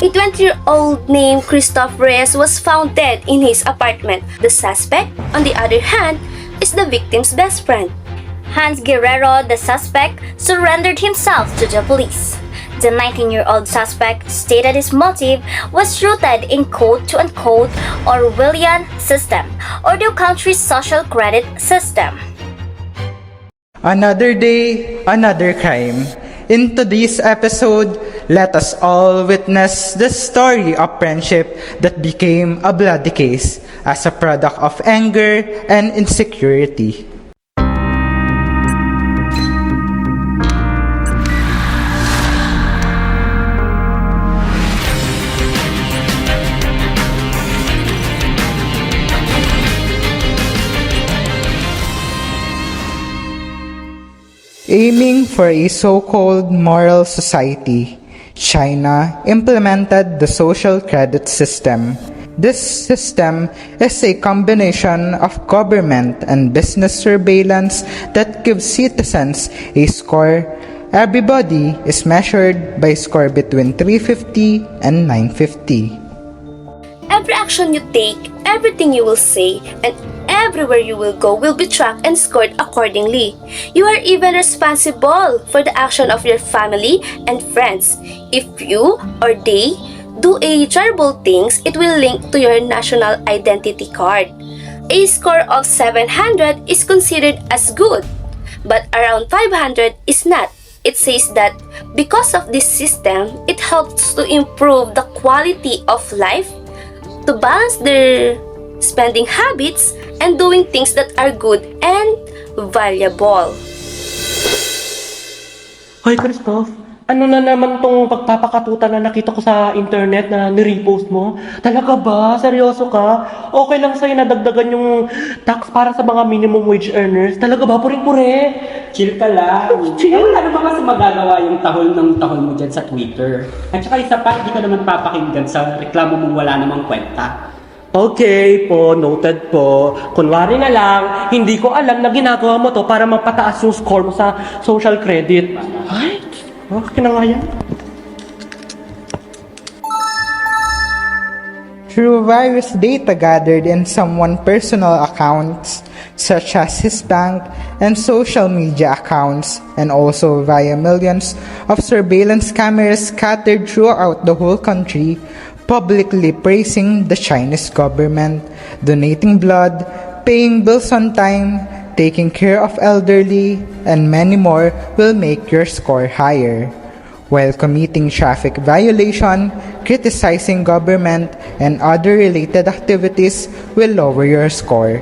A 20-year-old named Christophe Reyes was found dead in his apartment. The suspect, on the other hand, is the victim's best friend. Hans Guerrero, the suspect, surrendered himself to the police. The 19-year-old suspect stated his motive was rooted in quote-unquote Orwellian system or the country's social credit system. Another day, another crime. In today's episode, let us all witness the story of friendship that became a bloody case as a product of anger and insecurity. Aiming for a so-called moral society, China implemented the social credit system. This system is a combination of government and business surveillance that gives citizens a score. Everybody is measured by score between 350 and 950. Every action you take, everything you will say, and everywhere you will go will be tracked and scored accordingly. You are even responsible for the action of your family and friends. If you or they do a terrible things, it will link to your national identity card. A score of 700 is considered as good, but around 500 is not. It says that because of this system, it helps to improve the quality of life, to balance their spending habits, and doing things that are good and valuable. Hoy, Christoph, ano na naman tong pagpapakatuta na nakita ko sa internet na nirepost mo? Talaga ba? Seryoso ka? Okay lang sa'yo na dagdagan yung tax para sa mga minimum wage earners? Talaga ba? Puring-pure? Chill ka lang. Chill? Ano ba kasi magagawa yung tahol ng tahol mo dyan sa Twitter? At saka isa pa, hindi ka naman papakinggan sa reklamo mong wala namang kwenta. Okay po, noted po. Kunwari na lang, hindi ko alam na ginagawa mo to para mapataas yung score mo sa social credit. Ay, okay na nga yan. Through various data gathered in someone's personal accounts, such as his bank and social media accounts, and also via millions of surveillance cameras scattered throughout the whole country, publicly praising the Chinese government, donating blood, paying bills on time, taking care of elderly, and many more will make your score higher. While committing traffic violation, criticizing government, and other related activities will lower your score.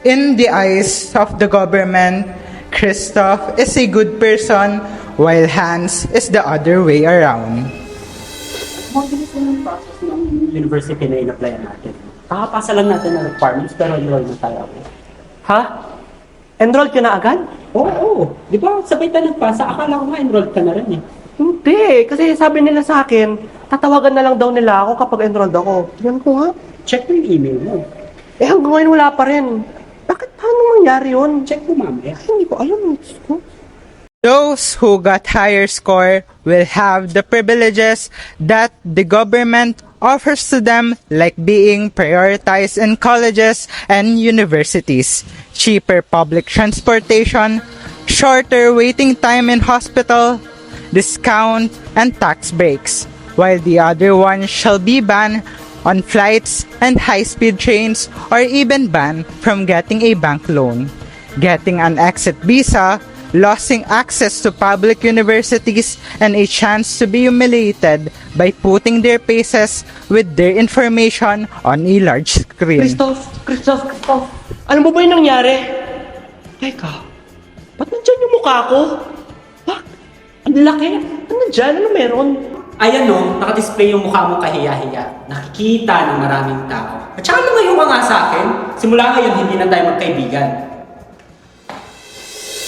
In the eyes of the government, Christoph is a good person, while Hans is the other way around. Mabilis lang yung process ng university na in-applyan natin. Kakapasa lang natin ng requirements pero enroll na tayo. Ha? Enrolled ka na agad? Oo. Di ba sabay tayo nagpasa? Akala ko nga enrolled ka na rin eh. Hindi, kasi sabi nila sa akin, tatawagan na lang daw nila ako kapag enrolled ako. Yan ko nga. Check mo yung email mo. Eh hanggang ngayon wala pa rin. Bakit paano mangyari yun? Check mo mamaya. Hindi ko alam. Those who got higher score will have the privileges that the government offers to them, like being prioritized in colleges and universities, cheaper public transportation, shorter waiting time in hospital, discount, and tax breaks, while the other one shall be banned on flights and high-speed trains, or even banned from getting a bank loan, getting an exit visa, losing access to public universities, and a chance to be humiliated by putting their faces with their information on a large screen. Christoph, alam mo ba yung nangyari? Teka, ba't nandyan yung mukha ko? Bak? Ang laki? Ano nandyan? Ano meron? Ayan o, nakadisplay yung mukha mo kahiya-hiya. Nakikita ng maraming tao. At saka lumayo ka nga sa akin. Simula ngayon, hindi na tayo magkaibigan.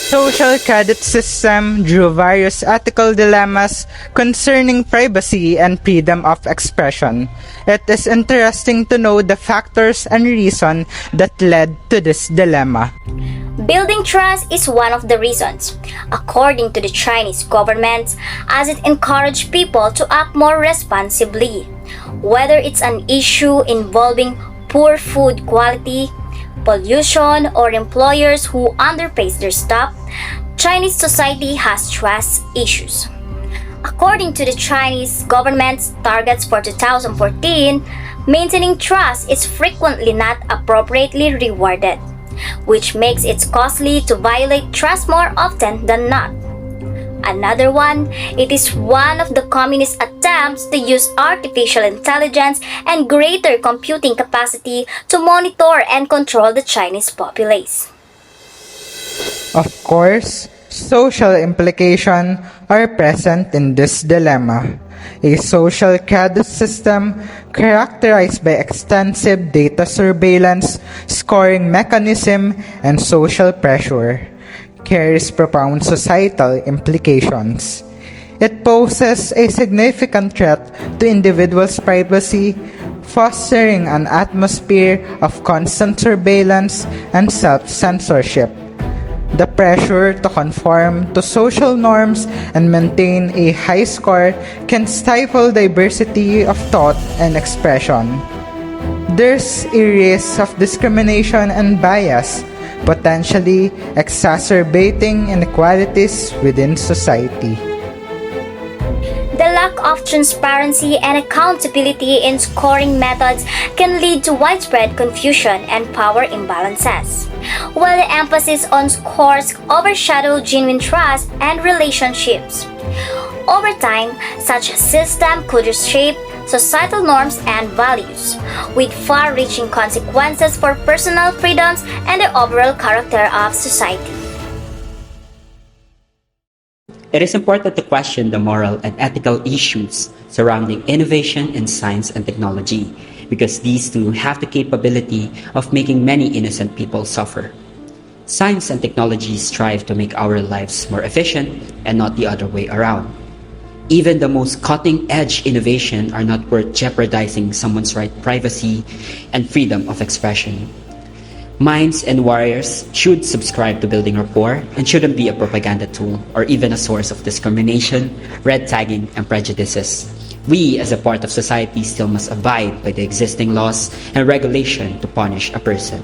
Social credit system drew various ethical dilemmas concerning privacy and freedom of expression. It is interesting to know the factors and reason that led to this dilemma. Building trust is one of the reasons, according to the Chinese government, as it encouraged people to act more responsibly. Whether it's an issue involving poor food quality, pollution, or employers who underpay their staff, Chinese society has trust issues. According to the Chinese government's targets for 2014, maintaining trust is frequently not appropriately rewarded, which makes it costly to violate trust more often than not. Another one, it is one of the communist attempts to use artificial intelligence and greater computing capacity to monitor and control the Chinese populace. Of course, social implications are present in this dilemma. A social credit system characterized by extensive data surveillance, scoring mechanism, and social pressure carries profound societal implications. It poses a significant threat to individuals' privacy, fostering an atmosphere of constant surveillance and self-censorship. The pressure to conform to social norms and maintain a high score can stifle diversity of thought and expression. There's a risk of discrimination and bias, potentially exacerbating inequalities within society. The lack of transparency and accountability in scoring methods can lead to widespread confusion and power imbalances, while the emphasis on scores overshadow genuine trust and relationships. Over time, such a system could reshape societal norms and values, with far-reaching consequences for personal freedoms and the overall character of society. It is important to question the moral and ethical issues surrounding innovation in science and technology, because these two have the capability of making many innocent people suffer. Science and technology strive to make our lives more efficient and not the other way around. Even the most cutting-edge innovation are not worth jeopardizing someone's right to privacy and freedom of expression. Minds and warriors should subscribe to building rapport and shouldn't be a propaganda tool or even a source of discrimination, red tagging, and prejudices. We, as a part of society, still must abide by the existing laws and regulation to punish a person.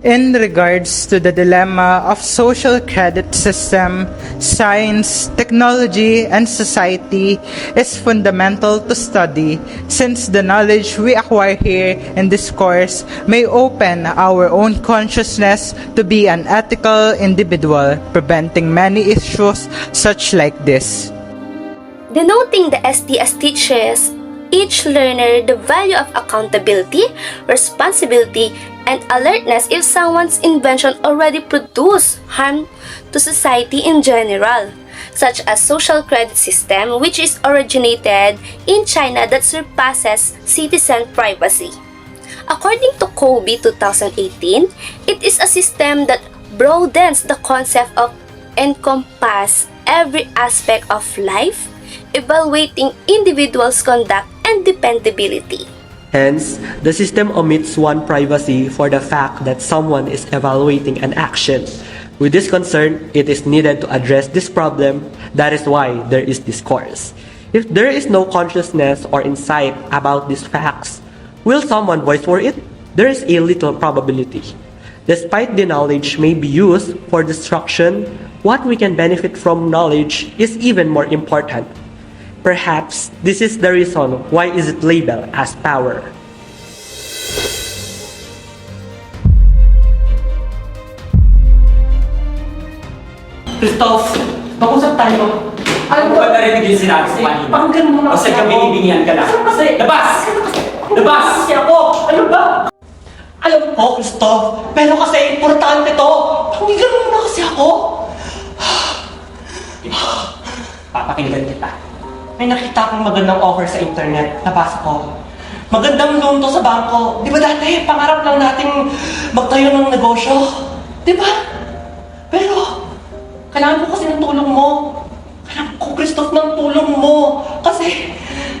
In regards to the dilemma of social credit system, science, technology, and society is fundamental to study, since the knowledge we acquire here in this course may open our own consciousness to be an ethical individual, preventing many issues such like this. Denoting the SDS teaches each learner the value of accountability, responsibility, and alertness if someone's invention already produce harm to society in general, such as social credit system, which is originated in China that surpasses citizen privacy. According to Kobe 2018, it is a system that broadens the concept of encompass every aspect of life, evaluating individuals' conduct and dependability. Hence, the system omits one privacy for the fact that someone is evaluating an action. With this concern, it is needed to address this problem. That is why there is this course. If there is no consciousness or insight about these facts, will someone voice for it? There is a little probability. Despite the knowledge may be used for destruction, what we can benefit from knowledge is even more important. Perhaps this is the reason why is it labeled as power. Christoph, mag-usap tayo. Ano ba narinig yung sinabi ko kanina? Pakinggan mo na O sa binibingihan ka lang? Kasi, Labas! Labas! kasi ako. Ano ba? Alam ko, Christoph, pero kasi importante to. Pakinggan mo na kasi ako. Papakinggan kita. May nakita akong magandang offer sa internet. Nabasa ko. Magandang loan to sa bangko. Di ba dati, pangarap lang nating magtayo ng negosyo? Di ba? Pero, kailangan ko kasi ng tulong mo. Kailangan ko, Christoph, ng tulong mo. Kasi,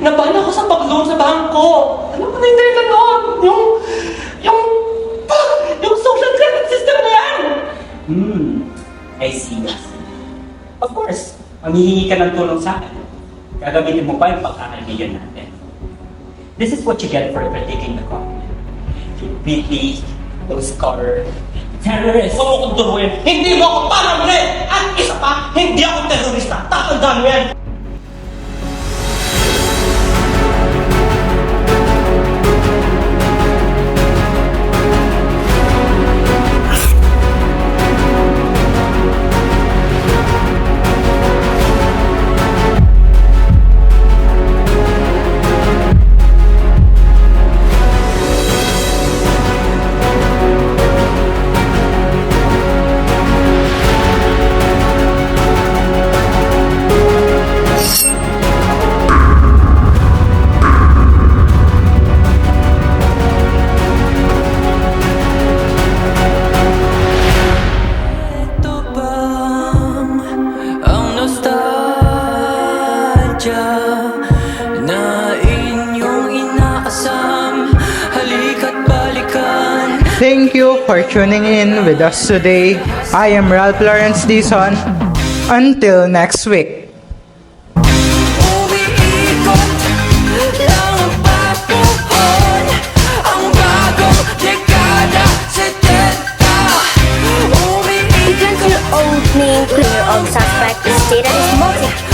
naban ako sa pag-loan sa bangko. Alam mo na yung dahilan noon? Yung social credit system na yan! I see. Of course, manghihingi ka ng tulong sa akin. Gagamitin mo pa yung pagkakaibigan natin. This is what you get for critiquing the government. You really, those car terrorists. Huwag mo kong turuin. Hindi mo ako parang rin! At isa pa, hindi ako terorista. Tatandaan mo yan! Na inyong inaasam, halika't balikan. Thank you for tuning in with us today. I am Ralph Lawrence Dizon. Until next week. Umiikot lang ang papuhon, ang bagong dekada 70. If your old name, your old suspect is stated as multiple,